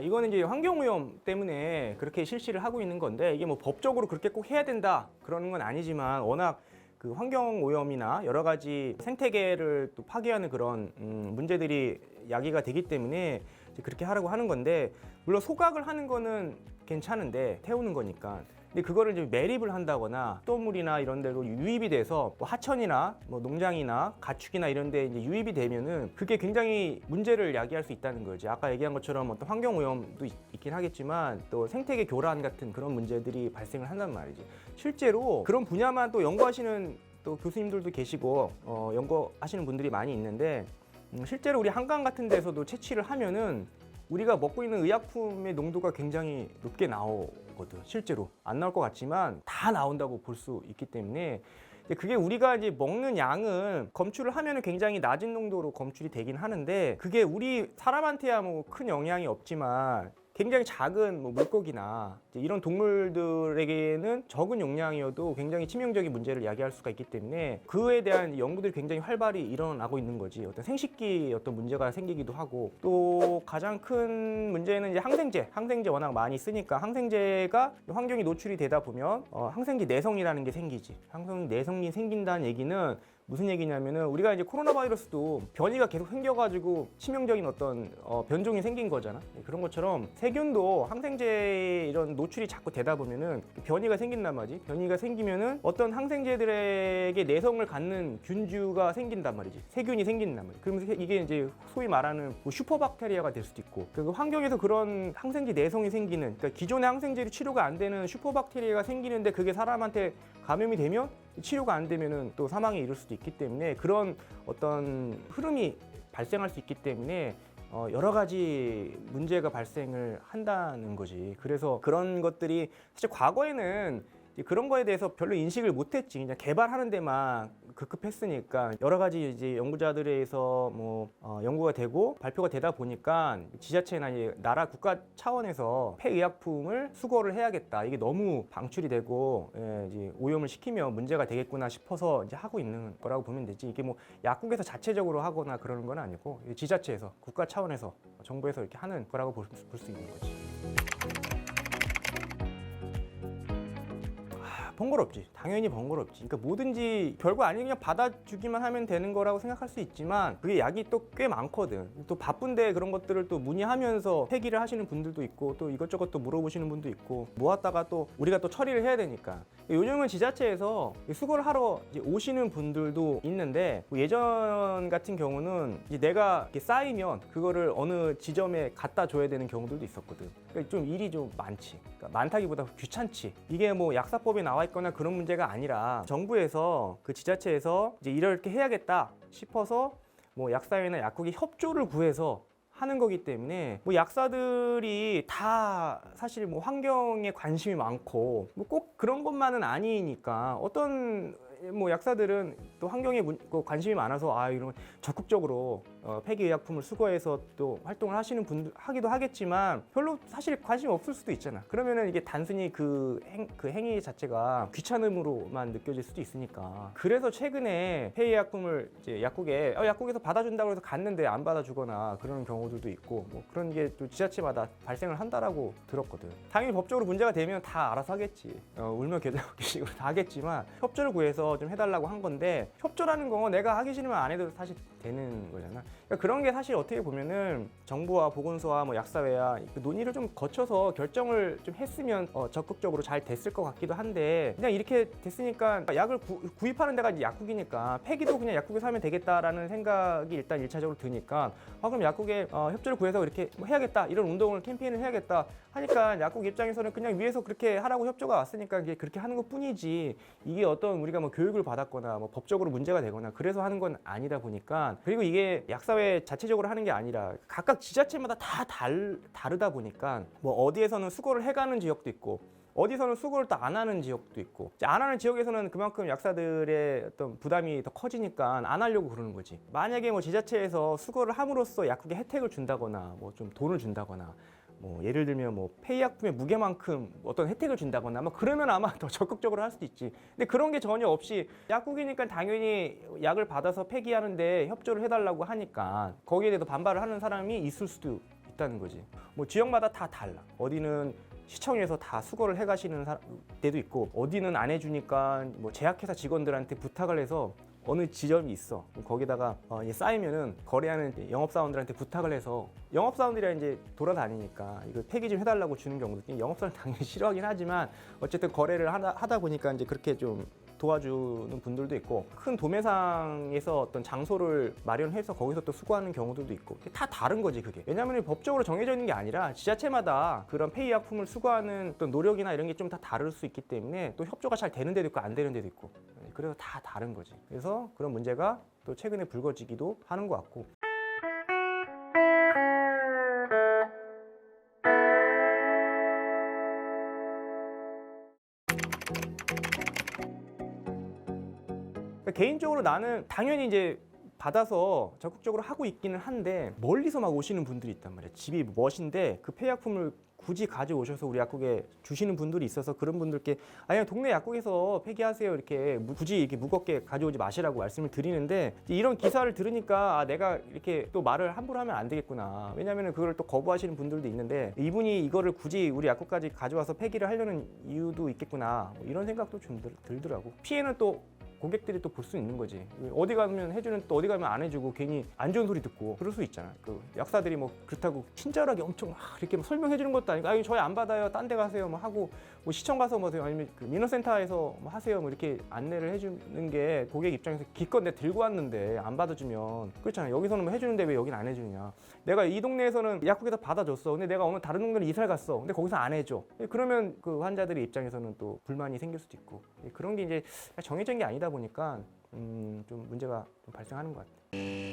이거는 이제 환경오염 때문에 그렇게 실시를 하고 있는 건데 이게 뭐 법적으로 그렇게 꼭 해야 된다 그러는 건 아니지만 워낙 그 환경오염이나 여러 가지 생태계를 또 파괴하는 그런 문제들이 야기가 되기 때문에 이제 그렇게 하라고 하는 건데 물론 소각을 하는 거는 괜찮은데 태우는 거니까 근데 그거를 이제 매립을 한다거나 수돗물이나 이런 데로 유입이 돼서 뭐 하천이나 뭐 농장이나 가축이나 이런 데 이제 유입이 되면은 그게 굉장히 문제를 야기할 수 있다는 거지. 아까 얘기한 것처럼 어떤 환경 오염도 있긴 하겠지만 또 생태계 교란 같은 그런 문제들이 발생을 한단 말이지. 실제로 그런 분야만 또 연구하시는 또 교수님들도 계시고 연구하시는 분들이 많이 있는데 실제로 우리 한강 같은 데서도 채취를 하면은 우리가 먹고 있는 의약품의 농도가 굉장히 높게 나오거든. 실제로 안 나올 것 같지만 다 나온다고 볼 수 있기 때문에 그게 우리가 이제 먹는 양은 검출을 하면은 굉장히 낮은 농도로 검출이 되긴 하는데 그게 우리 사람한테야 뭐 큰 영향이 없지만 굉장히 작은 뭐 물고기나 이런 동물들에게는 적은 용량이어도 굉장히 치명적인 문제를 야기할 수가 있기 때문에 그에 대한 연구들이 굉장히 활발히 일어나고 있는 거지. 어떤 생식기 어떤 문제가 생기기도 하고 또 가장 큰 문제는 이제 항생제 워낙 많이 쓰니까 항생제가 환경에 노출이 되다 보면 항생제 내성이라는 게 생기지. 항생제 내성이 생긴다는 얘기는 무슨 얘기냐면은 우리가 이제 코로나 바이러스도 변이가 계속 생겨가지고 치명적인 어떤 변종이 생긴 거잖아. 그런 것처럼 세균도 항생제 이런 노출이 자꾸 되다 보면은 변이가 생긴단 말이지. 변이가 생기면은 어떤 항생제들에게 내성을 갖는 균주가 생긴단 말이지. 세균이 생긴단 말이지. 그러면서 이게 이제 소위 말하는 뭐 슈퍼박테리아가 될 수도 있고. 그 환경에서 그런 항생제 내성이 생기는, 그러니까 기존의 항생제로 치료가 안 되는 슈퍼박테리아가 생기는데 그게 사람한테 감염이 되면 치료가 안 되면은 또 사망에 이를 수도 있기 때문에 그런 어떤 흐름이 발생할 수 있기 때문에 여러 가지 문제가 발생을 한다는 거지. 그래서 그런 것들이 사실 과거에는 그런 거에 대해서 별로 인식을 못했지. 그냥 개발하는 데만 급급했으니까 여러 가지 이제 연구자들에 의해서 뭐 연구가 되고 발표가 되다 보니까 지자체나 이제 나라 국가 차원에서 폐의약품을 수거를 해야겠다. 이게 너무 방출이 되고 이제 오염을 시키면 문제가 되겠구나 싶어서 이제 하고 있는 거라고 보면 되지. 이게 뭐 약국에서 자체적으로 하거나 그러는 건 아니고 지자체에서 국가 차원에서 정부에서 이렇게 하는 거라고 볼 수 있는 거지. 번거롭지. 당연히 번거롭지. 그러니까 뭐든지 별거 아닌 그냥 받아주기만 하면 되는 거라고 생각할 수 있지만 그게 약이 또 꽤 많거든. 또 바쁜데 그런 것들을 또 문의하면서 폐기를 하시는 분들도 있고 또 이것저것 또 물어보시는 분도 있고 모았다가 또 우리가 또 처리를 해야 되니까 요즘은 지자체에서 수거를 하러 이제 오시는 분들도 있는데 뭐 예전 같은 경우는 이제 내가 이렇게 쌓이면 그거를 어느 지점에 갖다 줘야 되는 경우들도 있었거든. 그러니까 좀 일이 좀 많지. 그러니까 많다기보다 귀찮지. 이게 뭐 약사법에 나와 있거나 그런 문제가 아니라 정부에서 그 지자체에서 이제 이렇게 해야겠다 싶어서 뭐 약사회나 약국이 협조를 구해서 하는 거기 때문에 뭐 약사들이 다 사실 뭐 환경에 관심이 많고 뭐 꼭 그런 것만은 아니니까 어떤 뭐 약사들은 또 환경에 관심이 많아서 이런 적극적으로 폐기의약품을 수거해서 또 활동을 하시는 분들 하기도 하겠지만 별로 사실 관심이 없을 수도 있잖아. 그러면은 이게 단순히 그 행위 자체가 귀찮음으로만 느껴질 수도 있으니까. 그래서 최근에 폐기의약품을 이제 약국에서 받아준다고 해서 갔는데 안 받아주거나 그런 경우들도 있고 뭐 그런 게 또 지자체마다 발생을 한다라고 들었거든. 당연히 법적으로 문제가 되면 다 알아서 하겠지. 울면 겨자먹기 식으로 다 하겠지만 협조를 구해서 좀 해달라고 한 건데 협조라는 거 내가 하기 싫으면 안 해도 사실 되는 거잖아. 그러니까 그런 게 사실 어떻게 보면은 정부와 보건소와 뭐 약사회와 그 논의를 좀 거쳐서 결정을 좀 했으면 적극적으로 잘 됐을 것 같기도 한데 그냥 이렇게 됐으니까 약을 구입하는 데가 이제 약국이니까 폐기도 그냥 약국에서 하면 되겠다라는 생각이 일단 1차적으로 드니까 그럼 약국에 협조를 구해서 이렇게 뭐 해야겠다 이런 운동을 캠페인을 해야겠다 하니까 약국 입장에서는 그냥 위에서 그렇게 하라고 협조가 왔으니까 이게 그렇게 하는 것 뿐이지 이게 어떤 우리가 뭐 교육을 받았거나 뭐 법적으로 문제가 되거나 그래서 하는 건 아니다 보니까 그리고 이게 약사회 자체적으로 하는 게 아니라 각각 지자체마다 다 다르다 보니까 뭐 어디에서는 수거를 해가는 지역도 있고 어디서는 수거를 또 안 하는 지역도 있고 안 하는 지역에서는 그만큼 약사들의 어떤 부담이 더 커지니까 안 하려고 그러는 거지. 만약에 뭐 지자체에서 수거를 함으로써 약국에 혜택을 준다거나 뭐 좀 돈을 준다거나 뭐 예를 들면 뭐 폐의약품의 무게만큼 어떤 혜택을 준다거나 뭐 그러면 아마 더 적극적으로 할 수도 있지. 근데 그런 게 전혀 없이 약국이니까 당연히 약을 받아서 폐기하는데 협조를 해달라고 하니까 거기에 대해서 반발을 하는 사람이 있을 수도 있다는 거지. 뭐 지역마다 다 달라. 어디는 시청에서 다 수거를 해 가시는 데도 있고, 어디는 안 해주니까 뭐 제약회사 직원들한테 부탁을 해서 어느 지점이 있어. 거기다가 이제 쌓이면은 거래하는 영업사원들한테 부탁을 해서, 영업사원들이 이제 돌아다니니까 이거 폐기 좀 해달라고 주는 경우도 있고, 영업사원 당연히 싫어하긴 하지만 어쨌든 거래를 하다 보니까 이제 그렇게 좀 도와주는 분들도 있고, 큰 도매상에서 어떤 장소를 마련해서 거기서 또 수거하는 경우들도 있고, 다 다른 거지 그게. 왜냐하면 법적으로 정해져 있는 게 아니라 지자체마다 그런 폐의약품을 수거하는 어떤 노력이나 이런 게 좀 다 다를 수 있기 때문에 또 협조가 잘 되는 데도 있고 안 되는 데도 있고, 그래서 다 다른 거지. 그래서 그런 문제가 또 최근에 불거지기도 하는 것 같고. 그러니까 개인적으로 나는 당연히 이제 받아서 적극적으로 하고 있기는 한데, 멀리서 막 오시는 분들이 있단 말이야. 집이 멋인데 그 폐약품을 굳이 가져오셔서 우리 약국에 주시는 분들이 있어서, 그런 분들께 아니 동네 약국에서 폐기하세요, 이렇게 굳이 이렇게 무겁게 가져오지 마시라고 말씀을 드리는데, 이런 기사를 들으니까 내가 이렇게 또 말을 함부로 하면 안 되겠구나. 왜냐하면 그걸 또 거부하시는 분들도 있는데, 이분이 이거를 굳이 우리 약국까지 가져와서 폐기를 하려는 이유도 있겠구나, 뭐 이런 생각도 좀 들더라고. 피해는 또 고객들이 또 볼 수 있는 거지. 어디 가면 해주는, 또 어디 가면 안 해주고 괜히 안 좋은 소리 듣고 그럴 수 있잖아. 그 약사들이 뭐 그렇다고 친절하게 엄청 막 이렇게 설명해 주는 것도 아니고, 아니 저희 안 받아요, 딴 데 가세요 뭐 하고, 뭐 시청 가서 뭐 아니면 그 민원센터에서 뭐 하세요 뭐 이렇게 안내를 해주는 게, 고객 입장에서 기껏 내 들고 왔는데 안 받아주면 그렇잖아. 여기서는 뭐 해주는데 왜 여긴 안 해주냐. 내가 이 동네에서는 약국에서 받아줬어. 근데 내가 어느 다른 동네로 이사를 갔어. 근데 거기서 안 해줘. 그러면 그 환자들의 입장에서는 또 불만이 생길 수도 있고, 그런 게 이제 정해진 게 아니다 보니까 좀 문제가 좀 발생하는 것 같아요.